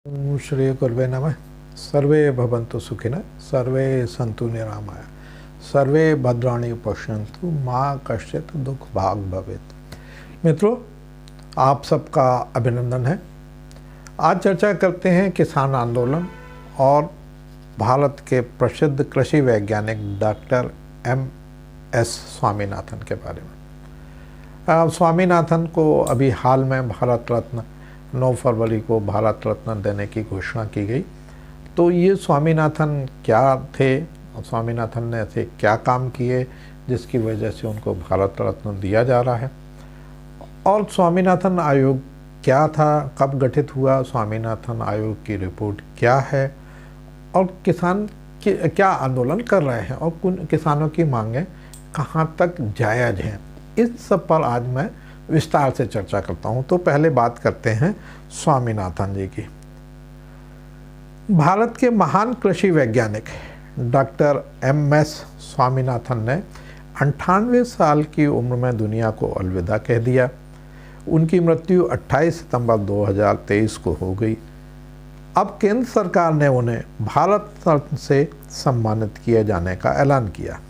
श्री गुरुवे नमः। सर्वे भवन्तु सुखिनः, सर्वे सन्तु निरामया, सर्वे भद्राणि पश्यन्तु मा कश्चित् दुख भाग भवेत्। मित्रों, आप सबका अभिनंदन है। आज चर्चा करते हैं किसान आंदोलन और भारत के प्रसिद्ध कृषि वैज्ञानिक डॉक्टर एम.एस. स्वामीनाथन के बारे में। स्वामीनाथन को अभी हाल में भारत रत्न 9 फरवरी को भारत रत्न देने की घोषणा की गई। तो ये स्वामीनाथन क्या थे और स्वामीनाथन ने ऐसे क्या काम किए जिसकी वजह से उनको भारत रत्न दिया जा रहा है, और स्वामीनाथन आयोग क्या था, कब गठित हुआ, स्वामीनाथन आयोग की रिपोर्ट क्या है, और किसान क्या आंदोलन कर रहे हैं और किसानों की मांगें कहाँ तक जायज़ हैं, इस सब पर आज मैं विस्तार से चर्चा करता हूं। तो पहले बात करते हैं स्वामीनाथन जी की। भारत के महान कृषि वैज्ञानिक डॉक्टर एम.एस. स्वामीनाथन ने 98 साल की उम्र में दुनिया को अलविदा कह दिया। उनकी मृत्यु 28 सितंबर 2023 को हो गई। अब केंद्र सरकार ने उन्हें भारत रत्न से सम्मानित किए जाने का ऐलान किया।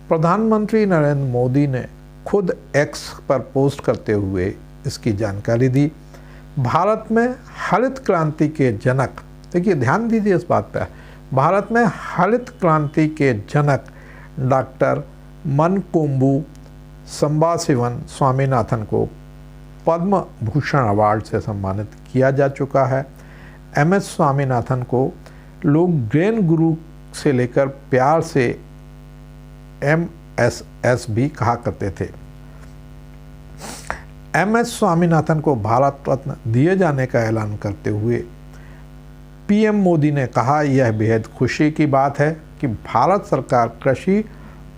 प्रधानमंत्री नरेंद्र मोदी ने खुद एक्स पर पोस्ट करते हुए इसकी जानकारी दी। भारत में हरित क्रांति के जनक, देखिए ध्यान दीजिए इस बात पर, भारत में हरित क्रांति के जनक डॉक्टर मनकोम्बु संबाशिवन स्वामीनाथन को पद्म भूषण अवार्ड से सम्मानित किया जा चुका है। एम.एस. स्वामीनाथन को लोग ग्रेन गुरु से लेकर प्यार से एम.एस.एस. भी कहा करते थे। एम.एस. स्वामीनाथन को भारत रत्न दिए जाने का ऐलान करते हुए पीएम मोदी ने कहा, यह बेहद खुशी की बात है कि भारत सरकार कृषि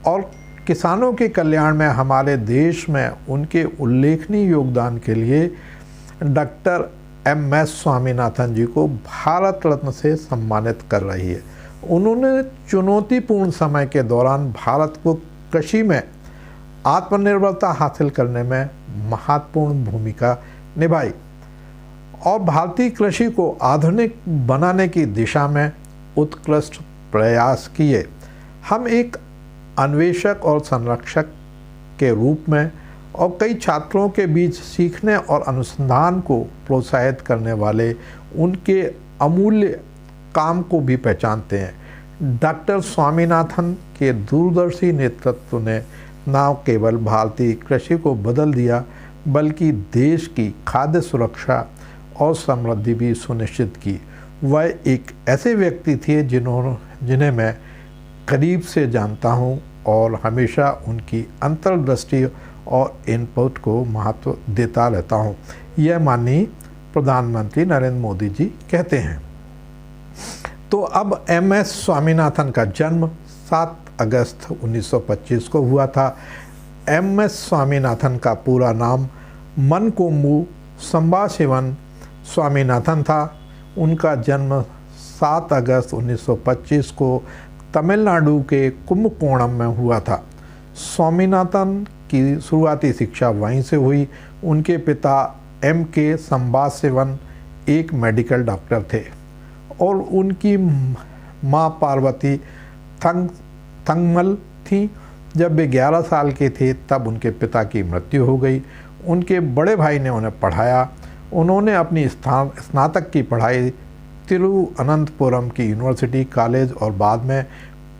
और किसानों के कल्याण में हमारे देश में उनके उल्लेखनीय योगदान के लिए डॉक्टर एम.एस. स्वामीनाथन जी को भारत रत्न से सम्मानित कर रही है। उन्होंने चुनौतीपूर्ण समय के दौरान भारत को कृषि में आत्मनिर्भरता हासिल करने में महत्वपूर्ण भूमिका निभाई और भारतीय कृषि को आधुनिक बनाने की दिशा में उत्कृष्ट प्रयास किए। हम एक अन्वेषक और संरक्षक के रूप में और कई छात्रों के बीच सीखने और अनुसंधान को प्रोत्साहित करने वाले उनके अमूल्य काम को भी पहचानते हैं। डॉक्टर स्वामीनाथन के दूरदर्शी नेतृत्व ने न केवल भारतीय कृषि को बदल दिया बल्कि देश की खाद्य सुरक्षा और समृद्धि भी सुनिश्चित की। वह एक ऐसे व्यक्ति थे जिन्हें मैं करीब से जानता हूं और हमेशा उनकी अंतर्दृष्टि और इनपुट को महत्व देता रहता हूं। यह माननीय प्रधानमंत्री नरेंद्र मोदी जी कहते हैं। तो अब एम.एस. स्वामीनाथन का जन्म 7 अगस्त 1925 को हुआ था। एम.एस. स्वामीनाथन का पूरा नाम मनकोम्बु संबाशिवन स्वामीनाथन था। उनका जन्म 7 अगस्त 1925 को तमिलनाडु के कुंभकोणम में हुआ था। स्वामीनाथन की शुरुआती शिक्षा वहीं से हुई। उनके पिता M.K. संबाशिवन एक मेडिकल डॉक्टर थे और उनकी माँ पार्वती थंगमल थी। जब वे 11 साल के थे तब उनके पिता की मृत्यु हो गई। उनके बड़े भाई ने उन्हें पढ़ाया। उन्होंने अपनी स्नातक की पढ़ाई तिरुवनंतपुरम की यूनिवर्सिटी कॉलेज और बाद में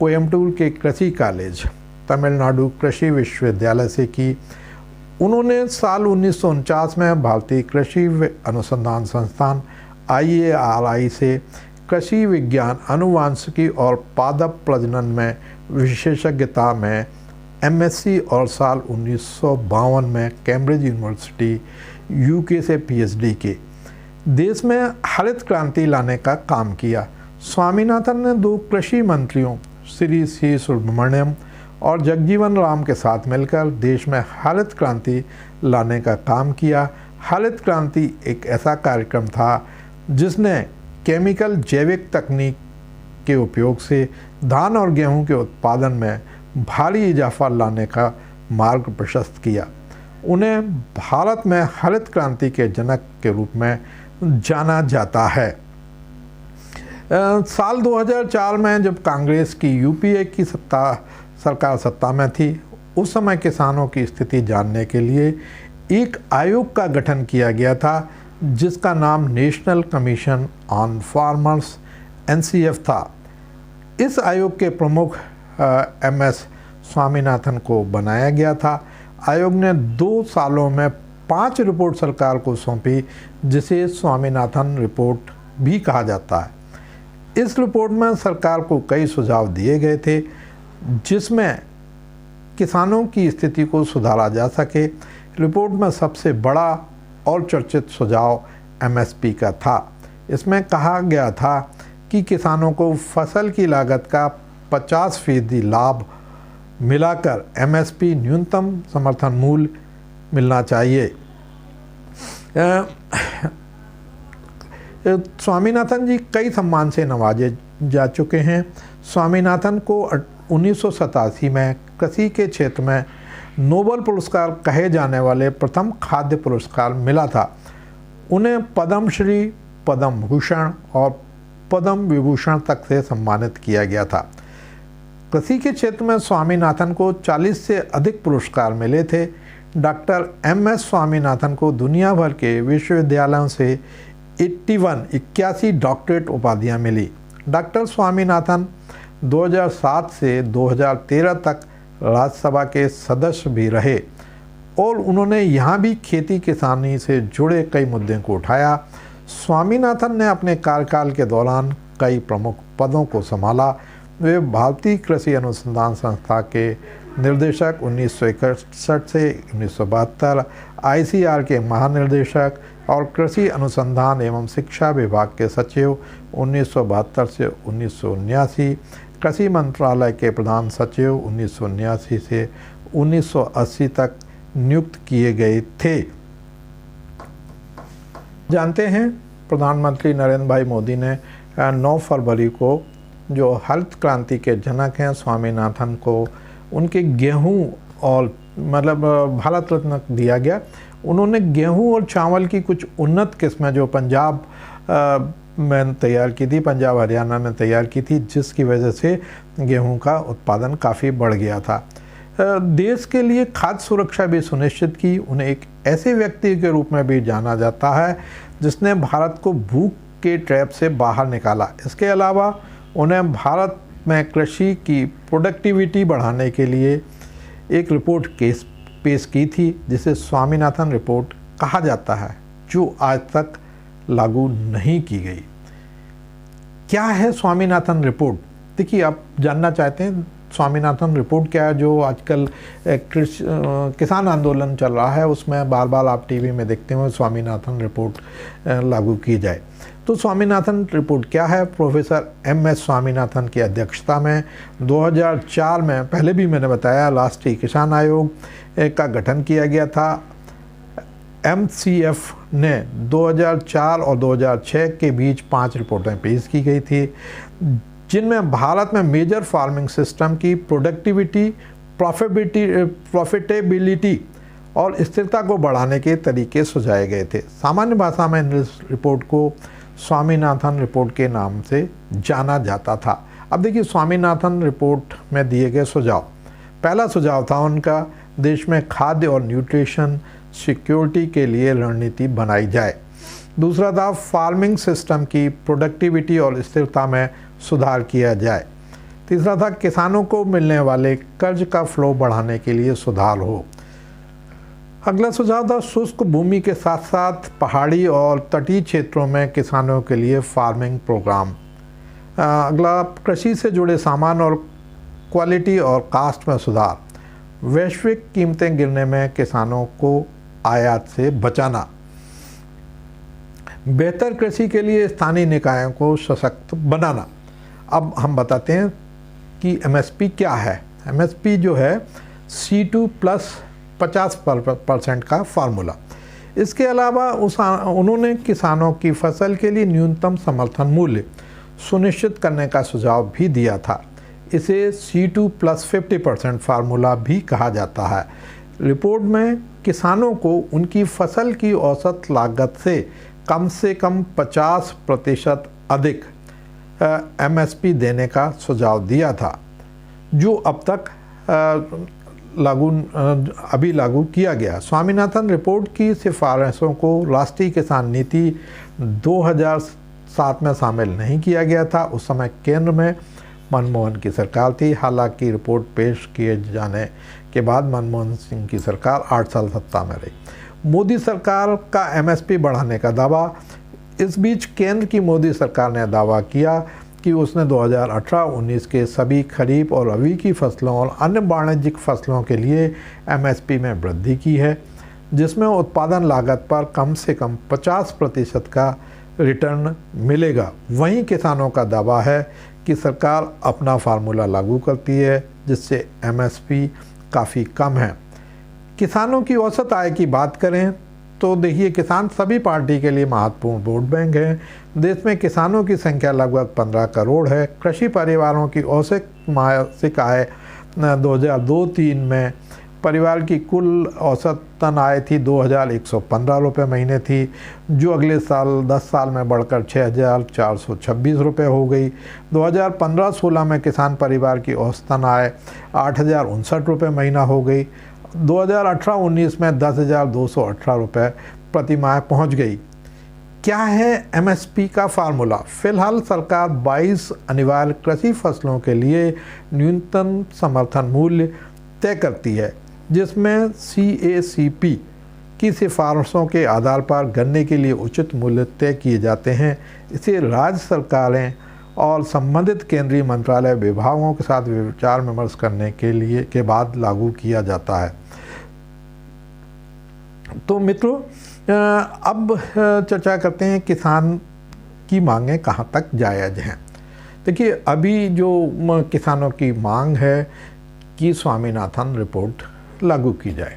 कोयम्बटूर के कृषि कॉलेज, तमिलनाडु कृषि विश्वविद्यालय से की। उन्होंने साल 1949 में भारतीय कृषि अनुसंधान संस्थान IARI से कृषि विज्ञान, अनुवांशिकी और पादप प्रजनन में विशेषज्ञता में MSc और साल 1952 में कैम्ब्रिज यूनिवर्सिटी UK से PhD के। देश में हरित क्रांति लाने का काम किया। स्वामीनाथन ने 2 कृषि मंत्रियों श्री C. सुब्रमण्यम और जगजीवन राम के साथ मिलकर देश में हरित क्रांति लाने का काम किया। हरित क्रांति एक ऐसा कार्यक्रम था जिसने केमिकल जैविक तकनीक के उपयोग से धान और गेहूं के उत्पादन में भारी इजाफा लाने का मार्ग प्रशस्त किया। उन्हें भारत में हरित क्रांति के जनक के रूप में जाना जाता है। साल 2004 में जब कांग्रेस की यूपीए की सरकार सत्ता में थी, उस समय किसानों की स्थिति जानने के लिए एक आयोग का गठन किया गया था जिसका नाम national commission on farmers NCF था। इस आयोग के प्रमुख MS स्वामीनाथन को बनाया गया था। आयोग ने 2 सालों में 5 रिपोर्ट सरकार को सौंपी, जिसे स्वामीनाथन रिपोर्ट भी कहा जाता है। इस रिपोर्ट में सरकार को कई सुझाव दिए गए थे जिसमें किसानों की स्थिति को सुधारा जा सके। रिपोर्ट में सबसे बड़ा और चर्चित सुझाव MSP का था। इसमें कहा गया था कि किसानों को फसल की लागत का 50% लाभ मिलाकर MSP न्यूनतम समर्थन मूल्य मिलना चाहिए। स्वामीनाथन जी कई सम्मान से नवाजे जा चुके हैं। स्वामीनाथन को 1987 में कृषि के क्षेत्र में नोबेल पुरस्कार कहे जाने वाले प्रथम खाद्य पुरस्कार मिला था। उन्हें पद्मश्री, पद्म भूषण और पद्म विभूषण तक से सम्मानित किया गया था। कृषि के क्षेत्र में स्वामीनाथन को 40 से अधिक पुरस्कार मिले थे। डॉक्टर MS स्वामीनाथन को दुनिया भर के विश्वविद्यालयों से 81 डॉक्टरेट उपाधियां मिली। डॉक्टर स्वामीनाथन 2007 से 2013 तक राज्यसभा के सदस्य भी रहे और उन्होंने यहाँ भी खेती किसानी से जुड़े कई मुद्दों को उठाया। स्वामीनाथन ने अपने कार्यकाल के दौरान कई प्रमुख पदों को संभाला। वे भारतीय कृषि अनुसंधान संस्था के निर्देशक 1961 से 1972, ICAR के महानिर्देशक और कृषि अनुसंधान एवं शिक्षा विभाग के सचिव 1972 से 1979, कृषि मंत्रालय के प्रधान सचिव 1979 से 1980 तक नियुक्त किए गए थे। जानते हैं प्रधानमंत्री नरेंद्र भाई मोदी ने 9 फरवरी को, जो हरित क्रांति के जनक हैं स्वामीनाथन को, उनके गेहूं और भारत रत्न दिया गया। उन्होंने गेहूं और चावल की कुछ उन्नत किस्में जो पंजाब में तैयार की थी, पंजाब हरियाणा ने तैयार की थी, जिसकी वजह से गेहूं का उत्पादन काफ़ी बढ़ गया था। देश के लिए खाद्य सुरक्षा भी सुनिश्चित की। उन्हें एक ऐसे व्यक्ति के रूप में भी जाना जाता है जिसने भारत को भूख के ट्रैप से बाहर निकाला। इसके अलावा उन्हें भारत में कृषि की प्रोडक्टिविटी बढ़ाने के लिए एक रिपोर्ट पेश की थी जिसे स्वामीनाथन रिपोर्ट कहा जाता है, जो आज तक लागू नहीं की गई। क्या है स्वामीनाथन रिपोर्ट? देखिए, आप जानना चाहते हैं स्वामीनाथन रिपोर्ट क्या है, जो आजकल किसान आंदोलन चल रहा है, उसमें बार बार आप टीवी में देखते हो स्वामीनाथन रिपोर्ट लागू की जाए। तो स्वामीनाथन रिपोर्ट क्या है? प्रोफेसर MS स्वामीनाथन की अध्यक्षता में 2004 में, पहले भी मैंने बताया, राष्ट्रीय किसान आयोग का गठन किया गया था। MCF ने 2004 और 2006 के बीच 5 रिपोर्टें पेश की गई थी, जिनमें भारत में मेजर फार्मिंग सिस्टम की प्रोडक्टिविटी, प्रॉफिटेबिलिटी और स्थिरता को बढ़ाने के तरीके सुझाए गए थे। सामान्य भाषा में इस रिपोर्ट को स्वामीनाथन रिपोर्ट के नाम से जाना जाता था। अब देखिए, स्वामीनाथन रिपोर्ट में दिए गए सुझाव। पहला सुझाव था उनका, देश में खाद्य और न्यूट्रिशन सिक्योरिटी के लिए रणनीति बनाई जाए। दूसरा था, फार्मिंग सिस्टम की प्रोडक्टिविटी और स्थिरता में सुधार किया जाए। तीसरा था, किसानों को मिलने वाले कर्ज का फ्लो बढ़ाने के लिए सुधार हो। अगला सुझाव था, शुष्क भूमि के साथ साथ पहाड़ी और तटीय क्षेत्रों में किसानों के लिए फार्मिंग प्रोग्राम। अगला, कृषि से जुड़े सामान और क्वालिटी और कास्ट में सुधार। वैश्विक कीमतें गिरने में किसानों को आयात से बचाना। बेहतर कृषि के लिए स्थानीय निकायों को सशक्त बनाना। अब हम बताते हैं कि MSP क्या है। MSP जो है C2 प्लस 50% का फार्मूला। इसके अलावा उन्होंने किसानों की फसल के लिए न्यूनतम समर्थन मूल्य सुनिश्चित करने का सुझाव भी दिया था। इसे C2 प्लस 50% फार्मूला भी कहा जाता है। रिपोर्ट में किसानों को उनकी फसल की औसत लागत से कम 50% अधिक एमएसपी देने का सुझाव दिया था, जो अब तक अभी लागू किया गया। स्वामीनाथन रिपोर्ट की सिफारिशों को राष्ट्रीय किसान नीति 2007 में शामिल नहीं किया गया था। उस समय केंद्र में मनमोहन की सरकार थी। हालांकि रिपोर्ट पेश किए जाने के बाद मनमोहन सिंह की सरकार 8 साल सत्ता में रही। मोदी सरकार का एमएसपी बढ़ाने का दावा। इस बीच केंद्र की मोदी सरकार ने दावा किया कि उसने 2018-19 के सभी खरीफ और रबी की फसलों और अन्य वाणिज्यिक फसलों के लिए एमएसपी में वृद्धि की है, जिसमें उत्पादन लागत पर कम से कम 50% का रिटर्न मिलेगा। वहीं किसानों का दावा है कि सरकार अपना फार्मूला लागू करती है, जिससे एमएसपी काफ़ी कम है। किसानों की औसत आय की बात करें तो देखिए, किसान सभी पार्टी के लिए महत्वपूर्ण वोट बैंक है। देश में किसानों की संख्या लगभग 15 करोड़ है। कृषि परिवारों की औसत मासिक आय 2002-03 में परिवार की कुल औसतन आय थी 2115 रुपये महीने थी, जो अगले साल 10 साल में बढ़कर 6426 रुपये हो गई। 2015-16 में किसान परिवार की औसतन आय 8059 रुपये महीना हो गई। 2018-19 में 10,218 रुपये प्रति माह पहुँच गई। क्या है एमएसपी का फार्मूला? फिलहाल सरकार 22 अनिवार्य कृषि फसलों के लिए न्यूनतम समर्थन मूल्य तय करती है, जिसमें CACP की सिफारिशों के आधार पर गन्ने के लिए उचित मूल्य तय किए जाते हैं। इसे राज्य सरकारें और संबंधित केंद्रीय मंत्रालय विभागों के साथ विचार विमर्श करने के बाद लागू किया जाता है। तो मित्रों, अब चर्चा करते हैं किसान की मांगें कहाँ तक जायज़ हैं। देखिए, अभी जो किसानों की मांग है कि स्वामीनाथन रिपोर्ट लागू की जाए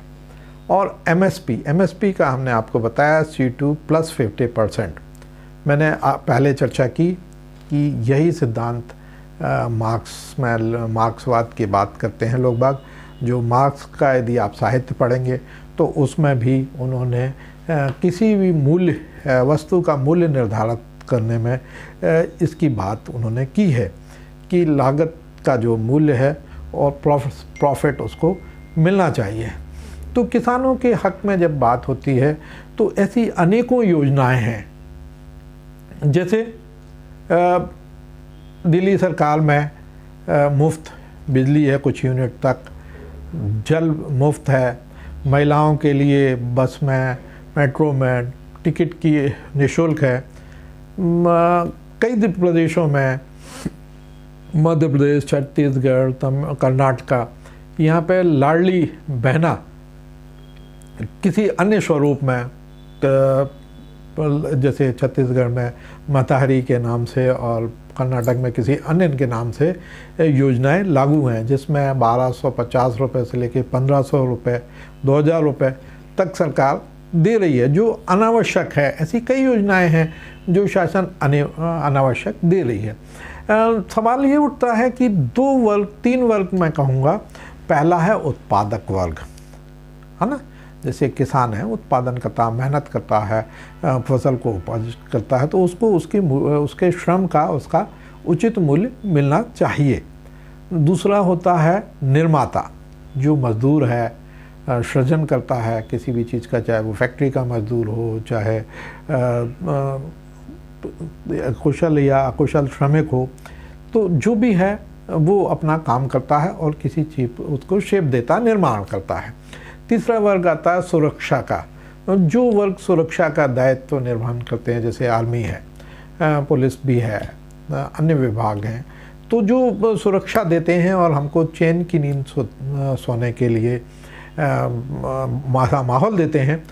और एमएसपी का हमने आपको बताया C2 + 50%। मैंने पहले चर्चा की कि यही सिद्धांत मार्क्सवाद की बात करते हैं लोग बाग। जो मार्क्स का यदि आप साहित्य पढ़ेंगे तो उसमें भी उन्होंने किसी भी मूल्य वस्तु का मूल्य निर्धारित करने में इसकी बात उन्होंने की है कि लागत का जो मूल्य है और प्रॉफिट उसको मिलना चाहिए। तो किसानों के हक में जब बात होती है तो ऐसी अनेकों योजनाएं हैं, जैसे दिल्ली सरकार में मुफ्त बिजली है कुछ यूनिट तक, जल मुफ्त है, महिलाओं के लिए बस में मेट्रो में टिकट की निःशुल्क है। कई प्रदेशों में मध्य प्रदेश, छत्तीसगढ़, कर्नाटका, यहाँ पे लाडली बहना किसी अन्य स्वरूप में, जैसे छत्तीसगढ़ में मतहरी के नाम से और कर्नाटक में किसी अन्य के नाम से योजनाएं लागू हैं, जिसमें 1250 रुपये से लेकर 1500 रुपये, 2000 रुपये तक सरकार दे रही है, जो अनावश्यक है। ऐसी कई योजनाएं हैं जो शासन अनावश्यक दे रही है। सवाल ये उठता है कि 3 वर्ग मैं कहूँगा। पहला है उत्पादक वर्ग, है ना, जैसे किसान है, उत्पादन करता, मेहनत करता है, फसल को उपज करता है, तो उसको उसके श्रम का उसका उचित मूल्य मिलना चाहिए। दूसरा होता है निर्माता, जो मजदूर है, सृजन करता है किसी भी चीज़ का, चाहे वो फैक्ट्री का मजदूर हो, चाहे कुशल या अकुशल श्रमिक हो, तो जो भी है वो अपना काम करता है और किसी चीज़ उसको शेप देता, निर्माण करता है। तीसरा वर्ग आता है सुरक्षा का, जो वर्ग सुरक्षा का दायित्व निर्वहन करते हैं, जैसे आर्मी है, पुलिस भी है, अन्य विभाग हैं, तो जो सुरक्षा देते हैं और हमको चैन की नींद सोने के लिए माहौल देते हैं,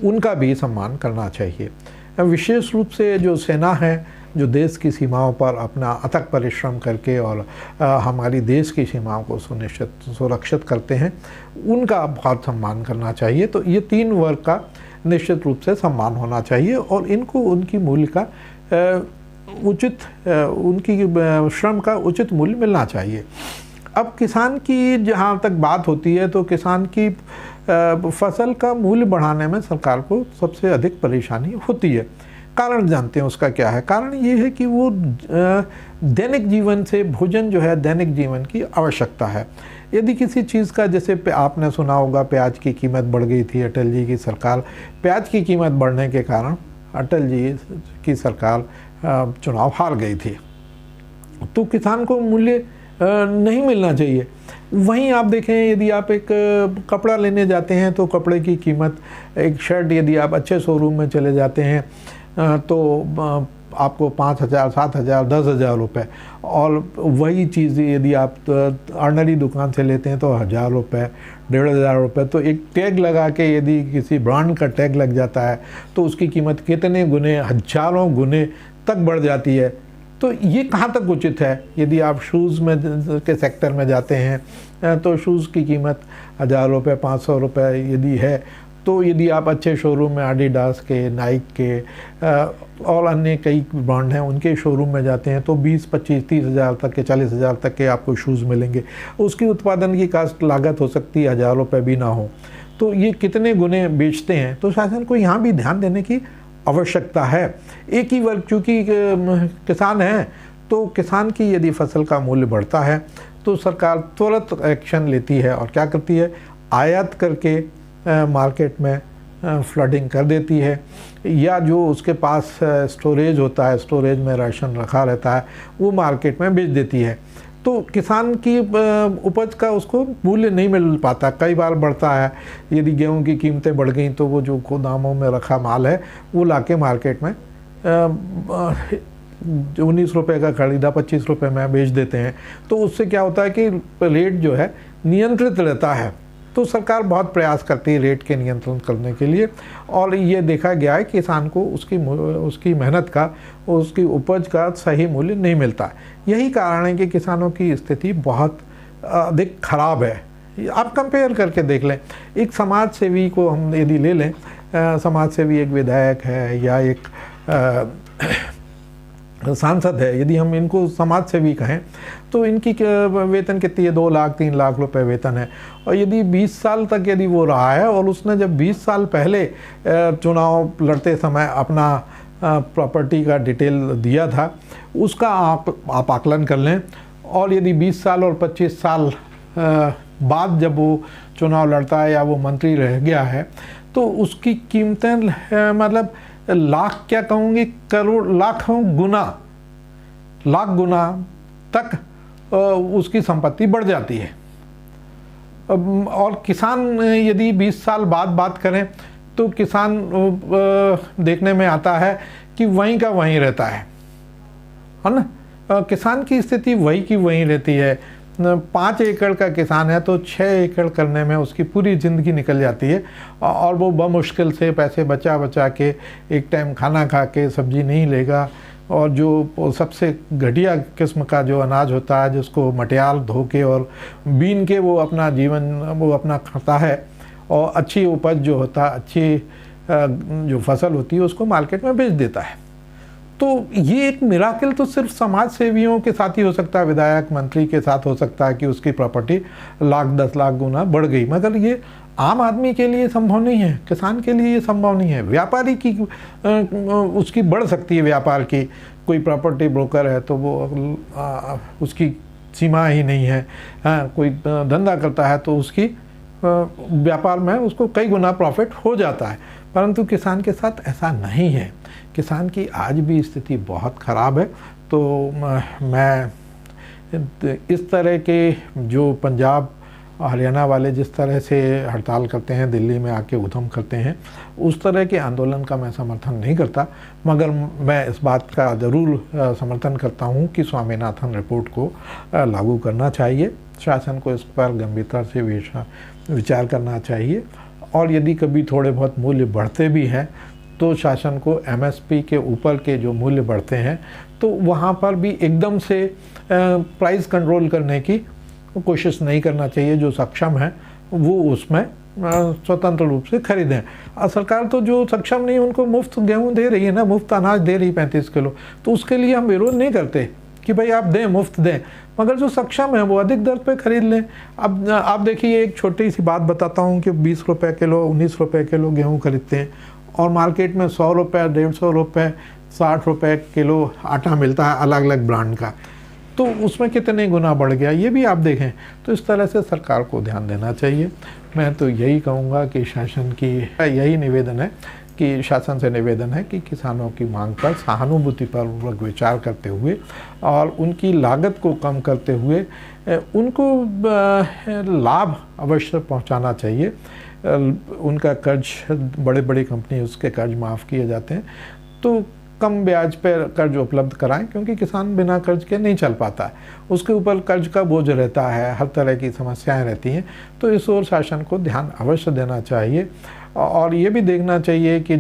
उनका भी सम्मान करना चाहिए। विशेष रूप से जो सेना है, जो देश की सीमाओं पर अपना अथक परिश्रम करके और हमारी देश की सीमाओं को सुरक्षित करते हैं, उनका बहुत सम्मान करना चाहिए। तो ये 3 वर्ग का निश्चित रूप से सम्मान होना चाहिए और इनको उनकी मूल्य का उनकी श्रम का उचित मूल्य मिलना चाहिए। अब किसान की जहाँ तक बात होती है, तो किसान की फसल का मूल्य बढ़ाने में सरकार को सबसे अधिक परेशानी होती है। कारण जानते हैं उसका क्या है। कारण ये है कि वो दैनिक जीवन से भोजन जो है दैनिक जीवन की आवश्यकता है। यदि किसी चीज़ का, जैसे आपने सुना होगा प्याज की कीमत बढ़ गई थी, अटल जी की सरकार, प्याज की कीमत बढ़ने के कारण अटल जी की सरकार चुनाव हार गई थी, तो किसान को मूल्य नहीं मिलना चाहिए। वहीं आप देखें, यदि आप एक कपड़ा लेने जाते हैं तो कपड़े की कीमत, एक शर्ट यदि आप अच्छे शोरूम में चले जाते हैं तो आपको 5,000, 7,000, 10,000 रुपये, और वही चीज़ यदि आप ऑर्डनरी दुकान से लेते हैं तो 1,000 रुपये, 1,500 रुपये। तो एक टैग लगा के यदि किसी ब्रांड का टैग लग जाता है तो उसकी कीमत कितने गुने, हजारों गुने तक बढ़ जाती है। तो ये कहाँ तक उचित है? यदि आप शूज़ में के सेक्टर में जाते हैं तो शूज़ की कीमत 1,000 रुपये, 500 रुपये यदि है, तो यदि आप अच्छे शोरूम में एडिडास के, नाइक के और अन्य कई ब्रांड हैं उनके शोरूम में जाते हैं तो 20, 25, 30,000 तक के, 40,000 तक के आपको शूज़ मिलेंगे। उसकी उत्पादन की कास्ट लागत हो सकती है 1,000 रुपये भी ना हो, तो ये कितने गुने बेचते हैं। तो शासन को यहाँ भी ध्यान देने की आवश्यकता है। एक ही वर्ग, चूँकि किसान हैं, तो किसान की यदि फसल का मूल्य बढ़ता है तो सरकार तुरंत एक्शन लेती है और क्या करती है, आयात करके मार्केट में फ्लडिंग कर देती है, या जो उसके पास स्टोरेज होता है, स्टोरेज में राशन रखा रहता है, वो मार्केट में बेच देती है। तो किसान की उपज का उसको मूल्य नहीं मिल पाता। कई बार बढ़ता है, यदि गेहूं की कीमतें बढ़ गई तो वो जो गोदामों में रखा माल है वो लाके मार्केट में 19 रुपये का खरीदा 25 रुपये में बेच देते हैं। तो उससे क्या होता है कि रेट जो है नियंत्रित रहता है। तो सरकार बहुत प्रयास करती है रेट के नियंत्रण करने के लिए, और ये देखा गया है किसान को उसकी मेहनत का, उसकी उपज का सही मूल्य नहीं मिलता। यही कारण है कि किसानों की स्थिति बहुत अधिक खराब है। आप कंपेयर करके देख लें, एक समाज सेवी को हम यदि ले लें, समाज सेवी एक विधायक है या एक सांसद है, यदि हम इनको समाज सेवी कहें तो इनकी वेतन कितनी है, 2 लाख 3 लाख रुपए वेतन है। और यदि 20 साल तक यदि वो रहा है और उसने जब 20 साल पहले चुनाव लड़ते समय अपना प्रॉपर्टी का डिटेल दिया था, उसका आप आकलन कर लें, और यदि 20 साल और 25 साल बाद जब वो चुनाव लड़ता है या वो मंत्री रह गया है, तो उसकी कीमतें मतलब लाख क्या कहूँगी, करोड़, लाखों गुना, लाख गुना तक उसकी संपत्ति बढ़ जाती है। और किसान यदि 20 साल बाद बात करें तो किसान देखने में आता है कि वहीं का वहीं रहता है ना। किसान की स्थिति वही की वहीं रहती है। 5 एकड़ का किसान है तो 6 एकड़ करने में उसकी पूरी ज़िंदगी निकल जाती है, और वो बमुश्किल से पैसे बचा के एक टाइम खाना खा के सब्जी नहीं लेगा, और जो सबसे घटिया किस्म का जो अनाज होता है जिसको मटियाल धो के और बीन के वो अपना जीवन वो अपना खाता है, और अच्छी उपज जो होता है, अच्छी जो फसल होती है उसको मार्केट में बेच देता है। तो ये एक मिराकिल तो सिर्फ समाज सेवियों के साथ ही हो सकता है, विधायक मंत्री के साथ हो सकता है कि उसकी प्रॉपर्टी लाख 10 लाख गुना बढ़ गई, मगर ये आम आदमी के लिए संभव नहीं है, किसान के लिए ये संभव नहीं है। व्यापारी की उसकी बढ़ सकती है, व्यापार की, कोई प्रॉपर्टी ब्रोकर है तो वो उसकी सीमा ही नहीं है। हाँ, कोई धंधा करता है तो उसकी व्यापार में उसको कई गुना प्रॉफिट हो जाता है, परंतु किसान के साथ ऐसा नहीं है। किसान की आज भी स्थिति बहुत ख़राब है। तो मैं इस तरह के जो पंजाब हरियाणा वाले जिस तरह से हड़ताल करते हैं, दिल्ली में आके उधम करते हैं, उस तरह के आंदोलन का मैं समर्थन नहीं करता, मगर मैं इस बात का ज़रूर समर्थन करता हूं कि स्वामीनाथन रिपोर्ट को लागू करना चाहिए। शासन को इस पर गंभीरता से विचार करना चाहिए, और यदि कभी थोड़े बहुत मूल्य बढ़ते भी हैं तो शासन को एमएसपी के ऊपर के जो मूल्य बढ़ते हैं तो वहाँ पर भी एकदम से प्राइस कंट्रोल करने की कोशिश नहीं करना चाहिए। जो सक्षम है वो उसमें स्वतंत्र रूप से खरीदें। सरकार तो जो सक्षम नहीं उनको मुफ्त गेहूं दे रही है ना, मुफ्त अनाज दे रही 35 किलो, तो उसके लिए हम विरोध नहीं करते कि भाई आप दें, मुफ्त दें, मगर जो सक्षम है वो अधिक दर पे खरीद लें। अब आप देखिए, एक छोटी सी बात बताता हूँ कि 20 रुपये किलो, 19 रुपये किलो गेहूँ खरीदते हैं, और मार्केट में 100 रुपये, 150 रुपये, 60 रुपये किलो आटा मिलता है अलग अलग ब्रांड का, तो उसमें कितने गुना बढ़ गया ये भी आप देखें। तो इस तरह से सरकार को ध्यान देना चाहिए। मैं तो यही कहूँगा कि शासन की यही निवेदन है कि शासन से निवेदन है कि किसानों की मांग पर सहानुभूतिपूर्वक विचार करते हुए और उनकी लागत को कम करते हुए उनको लाभ अवश्य पहुंचाना चाहिए। उनका कर्ज, बड़े बड़ी कंपनी उसके कर्ज माफ़ किए जाते हैं, तो कम ब्याज पर कर्ज उपलब्ध कराएं, क्योंकि किसान बिना कर्ज के नहीं चल पाता है, उसके ऊपर कर्ज का बोझ रहता है, हर तरह की समस्याएं रहती हैं। तो इस ओर शासन को ध्यान अवश्य देना चाहिए और ये भी देखना चाहिए कि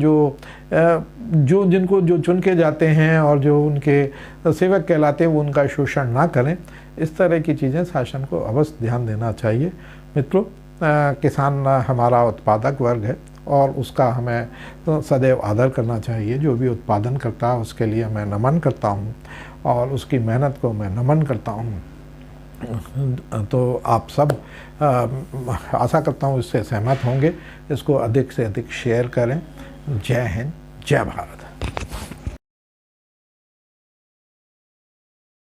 जिनको चुन के जाते हैं और जो उनके सेवक कहलाते हैं वो उनका शोषण ना करें। इस तरह की चीज़ें शासन को अवश्य ध्यान देना चाहिए। मित्रों, किसान हमारा उत्पादक वर्ग है और उसका हमें सदैव आदर करना चाहिए। जो भी उत्पादन करता है उसके लिए मैं नमन करता हूँ और उसकी मेहनत को मैं नमन करता हूँ। तो आप सब आशा करता हूँ इससे सहमत होंगे। इसको अधिक से अधिक शेयर करें। जय हिंद, जय भारत।